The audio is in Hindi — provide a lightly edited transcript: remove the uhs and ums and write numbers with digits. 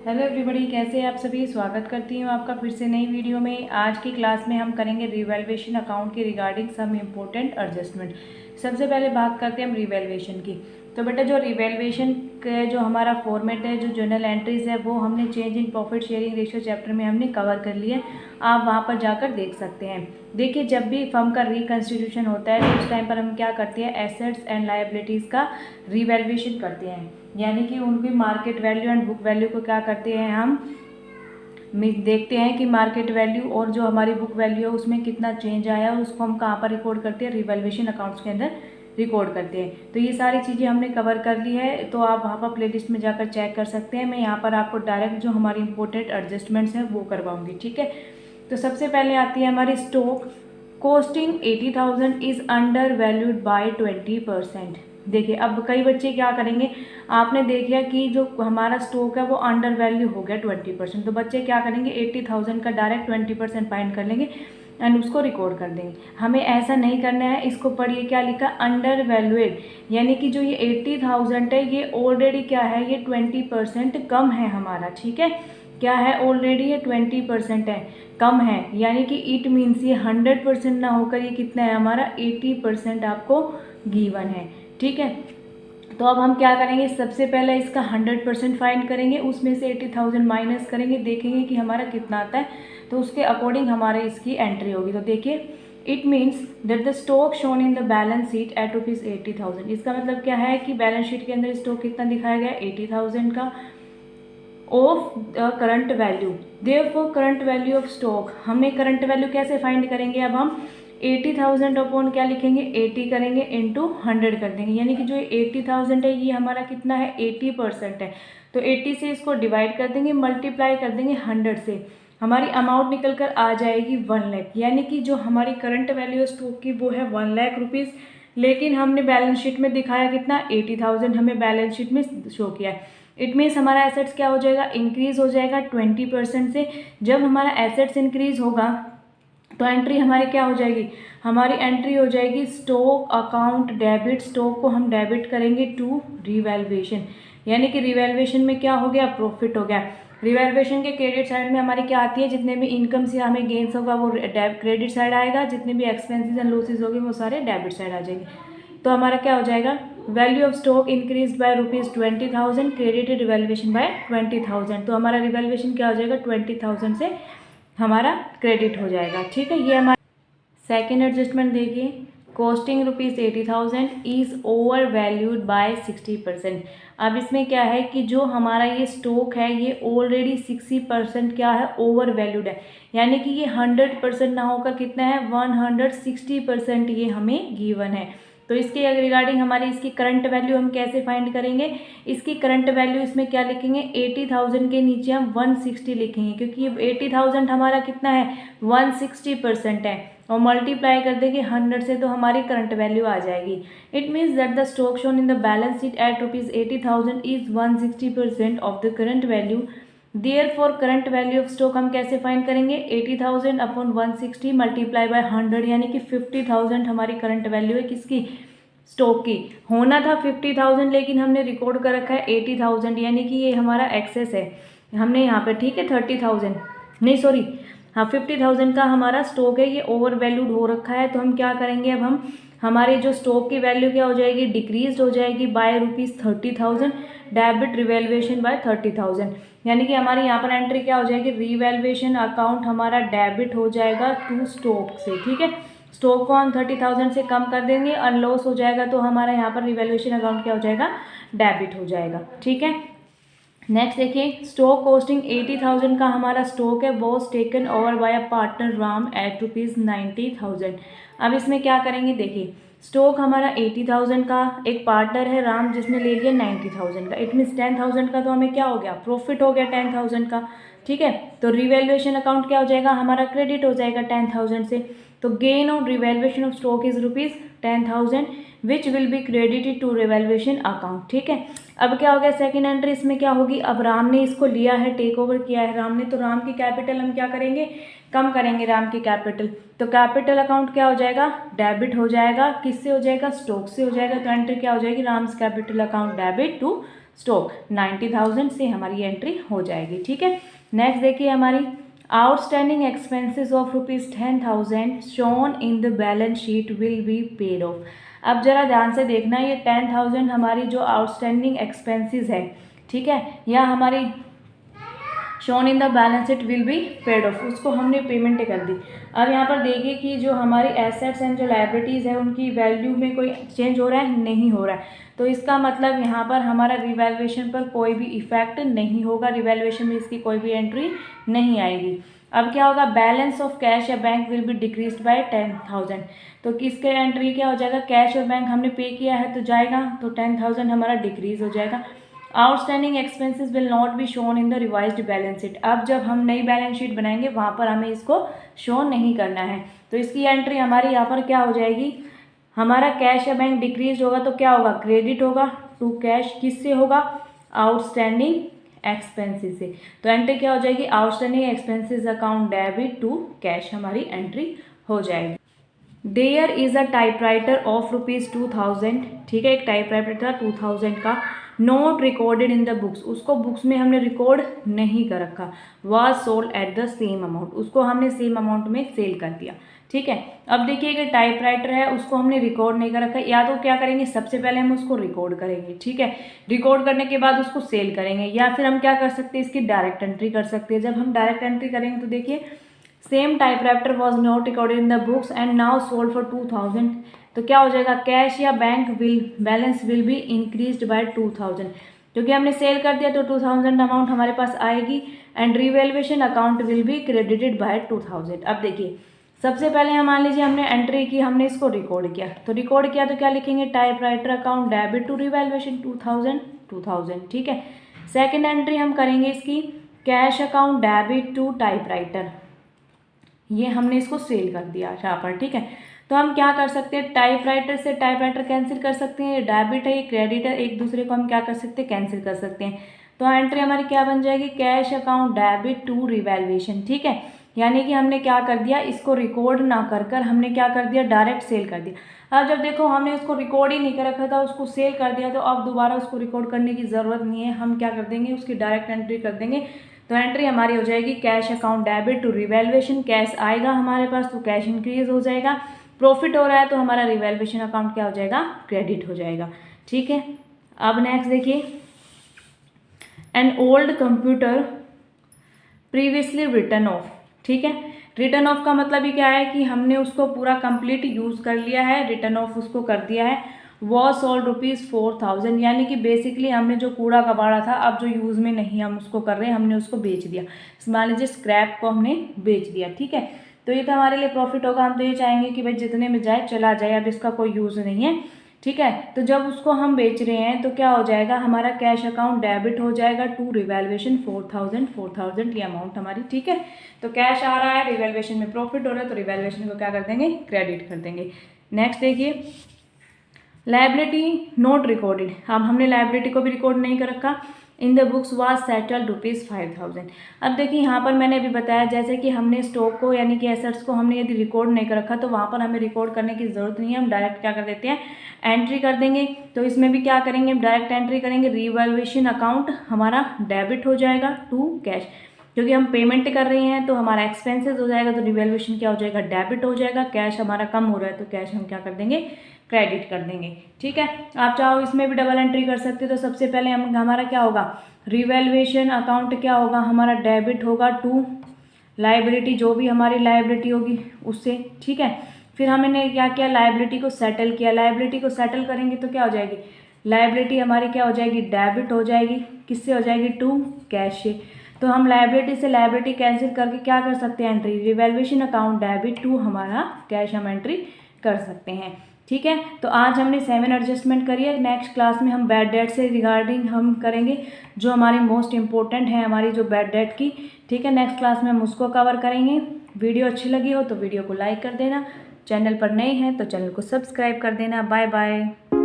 हेलो एवरीबॉडी, कैसे हैं आप सभी। स्वागत करती हूँ आपका फिर से नई वीडियो में। आज की क्लास में हम करेंगे रिवैल्यूएशन अकाउंट के रिगार्डिंग सम इम्पोर्टेंट एडजस्टमेंट। सबसे पहले बात करते हैं हम रिवैल्यूएशन की। तो बेटा जो रिवैल्यूएशन का जो हमारा फॉर्मेट है, जो जर्नल एंट्रीज है, वो हमने change in profit sharing ratio chapter में हमने कवर कर लिया है। आप वहाँ पर जाकर देख सकते हैं। देखिए, जब भी फर्म का रिकंस्टिट्यूशन होता है तो उस टाइम पर हम क्या करते हैं, एसेट्स एंड लायबिलिटीज़ का रिवैल्यूएशन करते हैं, यानी कि उनकी market value and book value को क्या करते हैं, हम देखते हैं कि मार्केट वैल्यू और जो हमारी बुक वैल्यू है उसमें कितना चेंज आया है, उसको हम कहाँ पर रिकॉर्ड करते हैं, रिवैल्यूएशन अकाउंट्स के अंदर रिकॉर्ड करते हैं। तो ये सारी चीज़ें हमने कवर कर ली है, तो आप वहाँ पर प्लेलिस्ट में जाकर चेक कर सकते हैं। मैं यहाँ पर आपको डायरेक्ट जो हमारी इंपॉर्टेंट एडजस्टमेंट्स हैं वो करवाऊँगी, ठीक है। तो सबसे पहले आती है हमारी stock costing 80,000 is under valued bye 20%। देखिए, अब कई बच्चे क्या करेंगे, आपने देखा कि जो हमारा स्टॉक है वो अंडर वैल्यू हो गया 20%, तो बच्चे क्या करेंगे, 80,000 का डायरेक्ट 20% फाइंड कर लेंगे एंड उसको रिकॉर्ड कर देंगे। हमें ऐसा नहीं करना है। इसको पढ़िए, क्या लिखा, अंडर वैल्यूएड, यानी कि जो ये 80,000 है ये ऑलरेडी क्या है, ये 20% कम है हमारा, ठीक है। क्या है, ऑलरेडी ये 20% है, कम है, यानी कि इट मीन्स ये 100% ना होकर ये कितना है हमारा, 80% आपको गिवन है, ठीक है। तो अब हम क्या करेंगे, सबसे पहले इसका 100% फाइंड करेंगे, उसमें से 80,000 माइनस करेंगे, देखेंगे कि हमारा कितना आता है, तो उसके अकॉर्डिंग हमारे इसकी एंट्री होगी। तो देखिए, it means that the stock shown in the balance sheet at ₹80,000। इसका मतलब क्या है कि बैलेंस शीट के अंदर स्टॉक कितना दिखाया गया, 80,000 का, of the current value. Therefore current value of stock, हमें करंट वैल्यू कैसे फाइंड करेंगे, अब हम 80,000 अपॉन क्या लिखेंगे, 80 करेंगे इंटू 100 कर देंगे, यानी कि जो 80,000 है ये हमारा कितना है, 80% है। तो 80 से इसको डिवाइड कर देंगे, मल्टीप्लाई कर देंगे 100 से, हमारी अमाउंट निकल कर आ जाएगी 1 लाख। यानी कि जो हमारी करंट वैल्यू स्टॉक की वो है 1 लाख रुपीज़, लेकिन हमने बैलेंस शीट में दिखाया कितना, 80,000 हमें बैलेंस शीट में शो किया है। इट मीन्स हमारा एसेट्स क्या हो जाएगा, इंक्रीज हो जाएगा 20% से। जब हमारा एसेट्स इंक्रीज होगा तो एंट्री हमारी क्या हो जाएगी, हमारी एंट्री हो जाएगी स्टॉक अकाउंट डेबिट। स्टॉक को हम डेबिट करेंगे टू रिवैल्यूएशन, यानी कि रिवैल्यूएशन में क्या हो गया, प्रॉफिट हो गया। रिवैल्यूएशन के क्रेडिट साइड में हमारी क्या आती है, जितने भी इनकम से हमें गेन्स होगा वो क्रेडिट साइड आएगा, जितने भी एक्सपेंसेस एंड लॉसेज होंगे वो सारे डेबिट साइड आ जाएंगे। तो हमारा क्या हो जाएगा, value of stock increase by ₹20,000, credited revaluation by 20,000। तो हमारा रिवैल्यूएशन क्या हो जाएगा, 20,000 से हमारा क्रेडिट हो जाएगा, ठीक है। ये हमारा सेकेंड एडजस्टमेंट देखिए, costing ₹80,000 is over valued bye 60%। अब इसमें क्या है कि जो हमारा ये स्टॉक है ये ऑलरेडी 60% क्या है, ओवर वैल्यूड है, यानी कि ये 100% ना होकर कितना है, 160% ये हमें गिवन है। तो इसके रिगार्डिंग हमारी इसकी करंट वैल्यू हम कैसे फाइंड करेंगे, इसकी करंट वैल्यू इसमें क्या लिखेंगे, 80,000 के नीचे हम 160 लिखेंगे, क्योंकि 80,000 हमारा कितना है, 160% है, और मल्टीप्लाई कर देंगे 100 से तो हमारी करंट वैल्यू आ जाएगी। It means that the stock shown in the balance sheet at ₹80,000 is 160% of the current value. Therefore current value of stock हम कैसे फाइंड करेंगे, 80,000 अपॉन 160 मल्टीप्लाई बाय 100, यानी कि 50,000 हमारी करंट वैल्यू है, किसकी, स्टॉक की। होना था 50,000 लेकिन हमने रिकॉर्ड कर रखा है 80,000, यानी कि ये हमारा एक्सेस है हमने यहाँ पे, ठीक है। 30,000 नहीं, सॉरी, हाँ, 50,000 का हमारा स्टॉक है, ये ओवर वैल्यूड हो रखा है। तो हम क्या करेंगे, अब हम हमारे जो स्टॉक की वैल्यू क्या हो जाएगी, डिक्रीज हो जाएगी बाय ₹30,000, डेबिट रिवैल्यूएशन बाय 30,000, यानी कि हमारी यहाँ पर एंट्री क्या हो जाएगी, रिवैल्यूएशन अकाउंट हमारा डेबिट हो जाएगा टू स्टॉक से, ठीक है। स्टॉक को हम 30,000 से कम कर देंगे और लॉस हो जाएगा, तो हमारा यहाँ पर रिवैल्यूएशन अकाउंट क्या हो जाएगा, डेबिट हो जाएगा, ठीक है। नेक्स्ट देखिए, स्टॉक कॉस्टिंग 80,000 का हमारा स्टॉक है, was taken over by a partner Ram at ₹90,000। अब इसमें क्या करेंगे, देखिए, स्टॉक हमारा 80,000 का, एक पार्टनर है राम जिसने ले लिया 90,000 का, इट मीन्स 10,000 का, तो हमें क्या हो गया, प्रॉफिट हो गया 10,000 का, ठीक है। तो रिवैल्यूएशन अकाउंट क्या हो जाएगा, हमारा क्रेडिट हो जाएगा 10,000 से। तो gain on revaluation of stock is ₹10,000 which will be credited to revaluation account, ठीक है। अब क्या हो गया, सेकेंड एंट्री इसमें क्या होगी, अब राम ने इसको लिया है, टेक ओवर किया है राम ने, तो राम की कैपिटल हम क्या करेंगे, कम करेंगे राम की कैपिटल। तो कैपिटल अकाउंट क्या हो जाएगा, डेबिट हो जाएगा, किससे हो जाएगा, स्टॉक से हो जाएगा। तो एंट्री क्या हो जाएगी, Ram's capital account debit to stock 90,000 से हमारी एंट्री हो जाएगी। ठीक है, नेक्स्ट देखिए हमारी outstanding expenses of ₹10,000 shown in the balance sheet will be paid of. अब जरा ध्यान से देखना, ये 10,000 हमारी जो आउटस्टैंडिंग एक्सपेंसेस है, ठीक है, या हमारी shown in the balance sheet will be paid of, उसको हमने पेमेंट कर दी। अब यहाँ पर देखिए कि जो हमारी एसेट्स एंड जो लायबिलिटीज़ है उनकी वैल्यू में कोई चेंज हो रहा है, नहीं हो रहा है, तो इसका मतलब यहाँ पर हमारा रिवैल्यूएशन पर कोई भी इफेक्ट नहीं होगा, रिवैल्यूएशन में इसकी कोई भी एंट्री नहीं आएगी। अब क्या होगा, बैलेंस ऑफ कैश या bank will be decreased bye 10,000, तो किसके एंट्री क्या हो जाएगा, कैश और बैंक हमने पे किया है तो जाएगा, तो 10,000 हमारा डिक्रीज हो जाएगा। Outstanding expenses will not be shown in the revised balance sheet, अब जब हम नई बैलेंस शीट बनाएंगे वहाँ पर हमें इसको शो नहीं करना है, तो इसकी एंट्री हमारी यहाँ पर क्या हो जाएगी, हमारा कैश या बैंक डिक्रीज होगा तो क्या होगा, क्रेडिट होगा टू कैश, किससे होगा, आउटस्टैंडिंग एक्सपेंसेस से, तो एंट्री क्या हो जाएगी, outstanding expenses account debit to cash हमारी एंट्री हो जाएगी। There is a typewriter of ₹2,000, ठीक है, एक टाइपराइटर था 2,000 का, not recorded in the books, उसको बुक्स में हमने रिकॉर्ड नहीं कर रखा, was sold at the same amount, उसको हमने सेम अमाउंट में सेल कर दिया। ठीक है, अब देखिए कि टाइपराइटर है उसको हमने रिकॉर्ड नहीं कर रखा, या तो क्या करेंगे, सबसे पहले हम उसको रिकॉर्ड करेंगे, ठीक है, रिकॉर्ड करने के बाद उसको सेल करेंगे, या फिर हम क्या कर सकते हैं, इसकी डायरेक्ट एंट्री कर सकते हैं। जब हम डायरेक्ट एंट्री करेंगे तो देखिए same typewriter was not recorded in the books and now sold for 2,000, तो क्या हो जाएगा, कैश या bank balance will be increased by 2,000, क्योंकि हमने सेल कर दिया तो 2,000 अमाउंट हमारे पास आएगी and revaluation account will be credited bye 2,000। अब देखिए सबसे पहले हम मान लीजिए हमने एंट्री की, हमने इसको रिकॉर्ड किया, तो रिकॉर्ड किया तो क्या लिखेंगे, typewriter account debit to revaluation 2,000, ठीक है। सेकेंड एंट्री हम करेंगे इसकी, cash account debit to typewriter, ये हमने इसको सेल कर दिया यहाँ पर, ठीक है। तो हम क्या कर सकते हैं, टाइपराइटर से टाइपराइटर कैंसिल कर सकते हैं, ये डेबिट है ये क्रेडिट है, एक दूसरे को हम क्या कर सकते हैं, कैंसिल कर सकते हैं। तो एंट्री हमारी क्या बन जाएगी, cash account debit to revaluation, ठीक है, यानी कि हमने क्या कर दिया, इसको रिकॉर्ड ना कर कर हमने क्या कर दिया, डायरेक्ट सेल कर दिया। अब जब देखो हमने उसको रिकॉर्ड ही नहीं कर रखा था, उसको सेल कर दिया, तो अब दोबारा उसको रिकॉर्ड करने की ज़रूरत नहीं है, हम क्या कर देंगे, उसकी डायरेक्ट एंट्री कर देंगे। तो एंट्री हमारी हो जाएगी cash account debit to revaluation, cash आएगा हमारे पास तो कैश इंक्रीज हो जाएगा, प्रॉफिट हो रहा है तो हमारा रिवैल्यूएशन अकाउंट क्या हो जाएगा, क्रेडिट हो जाएगा, ठीक है। अब नेक्स्ट देखिए, an old computer previously return of, ठीक है, रिटर्न ऑफ का मतलब ही क्या है कि हमने उसको पूरा कंप्लीट यूज़ कर लिया है, रिटर्न ऑफ उसको कर दिया है, वॉज सोल्ड ₹4,000, यानी कि बेसिकली हमने जो कूड़ा कबाड़ा था अब जो यूज़ में नहीं हम उसको कर रहे हैं, हमने उसको बेच दिया, मान लीजिए स्क्रैप को हमने बेच दिया, ठीक है। तो ये तो हमारे लिए प्रॉफिट होगा, हम तो ये चाहेंगे कि भाई जितने में जाए चला जाए, अब इसका कोई यूज़ नहीं है, ठीक है। तो जब उसको हम बेच रहे हैं तो क्या हो जाएगा, हमारा कैश अकाउंट डेबिट हो जाएगा टू रिवैल्यूएशन 4,000 ये अमाउंट हमारी, ठीक है। तो कैश आ रहा है, रिवैल्यूएशन में प्रॉफिट हो रहा है, तो रिवैल्यूएशन को क्या कर देंगे, क्रेडिट कर देंगे। नेक्स्ट देखिए, लायबिलिटी नोट रिकॉर्डेड, अब हमने लायबिलिटी को भी रिकॉर्ड नहीं कर रखा, इन द बुक्स वाज सेटल्ड ₹5,000। अब देखिए यहाँ पर मैंने अभी बताया जैसे कि हमने स्टॉक को यानी कि एसेट्स को हमने यदि रिकॉर्ड नहीं कर रखा तो वहाँ पर हमें रिकॉर्ड करने की ज़रूरत नहीं है, हम डायरेक्ट क्या कर देते हैं, एंट्री कर देंगे। तो इसमें भी क्या करेंगे, डायरेक्ट एंट्री करेंगे, रिवैल्यूएशन अकाउंट हमारा डेबिट हो जाएगा टू कैश, क्योंकि हम पेमेंट कर रहे हैं तो हमारा एक्सपेंसेस हो जाएगा, तो रिवैल्यूएशन क्या हो जाएगा, डेबिट हो जाएगा, कैश हमारा कम हो रहा है तो कैश हम क्या कर देंगे, क्रेडिट कर देंगे, ठीक है। आप चाहो इसमें भी डबल एंट्री कर सकते हो, तो सबसे पहले हम हमारा क्या होगा, रिवैल्यूएशन अकाउंट क्या होगा, हमारा डेबिट होगा टू लायबिलिटी, जो भी हमारी लायबिलिटी होगी उससे, ठीक है। फिर हमने क्या किया, लायबिलिटी को सेटल किया, लायबिलिटी को सेटल करेंगे तो क्या हो जाएगी, लायबिलिटी हमारी क्या हो जाएगी, डेबिट हो जाएगी, किससे हो जाएगी, टू कैश से। तो हम लायबिलिटी से लायबिलिटी कैंसिल करके क्या कर सकते हैं, entry revaluation account debit to हमारा कैश हम एंट्री कर सकते हैं, ठीक है। तो आज हमने 7 एडजस्टमेंट करी है, नेक्स्ट क्लास में हम बैड डेट से रिगार्डिंग हम करेंगे, जो हमारी मोस्ट इंपॉर्टेंट है हमारी जो बैड डेट की, ठीक है। नेक्स्ट क्लास में हम उसको कवर करेंगे। वीडियो अच्छी लगी हो तो वीडियो को लाइक कर देना, चैनल पर नए हैं तो चैनल को सब्सक्राइब कर देना। Bye bye.